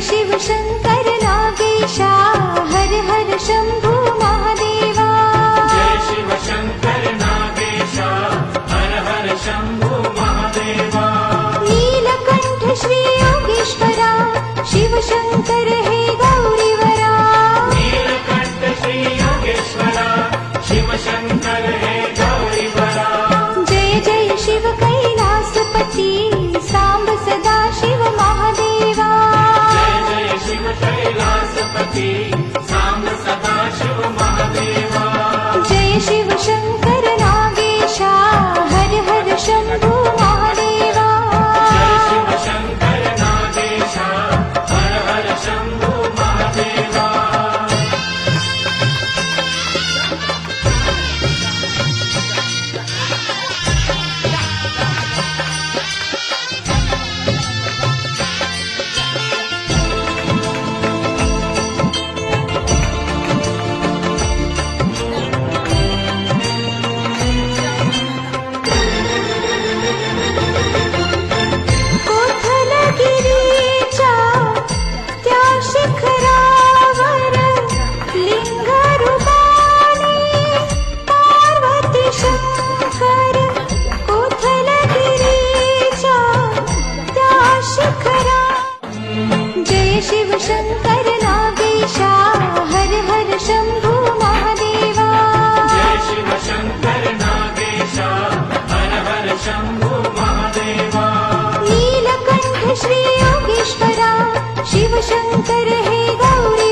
शिव शंकर नागेशा हर हर शंभू महादेवा। जय शिव शंकर नागेशा हर हर शंभू महादेवा। नीलकंठ श्री योगेश्वरा शिव शंकर हे गौरीवरा। नीलकंठ श्री योगेश्वरा शिव शंकर हे गौरीवरा। जय जय शिव कैलासपती सांब सदा शिव महादेवा। जय जय शिव कैलासपती सांब सदा शिव महादेवा। जय शिव शंकर नागेशा हर हर शंभू महादेवा। जय शिव शंकर नागेशा हर हर शंभू महादेवा। कोथलगिरीच्या त्या शिखरावर लिंगरूपाने पार्वती शंकर। कोथलगिरीच्या त्या शिखरा। जय शिव शंकर नागेशा हर हर शंभू महादेवा। जय शिव शंकर नागेशा हर हर शंभू महादेवा। नीलकंठ श्री योगेश्वरा शिव शंकर हे गौरी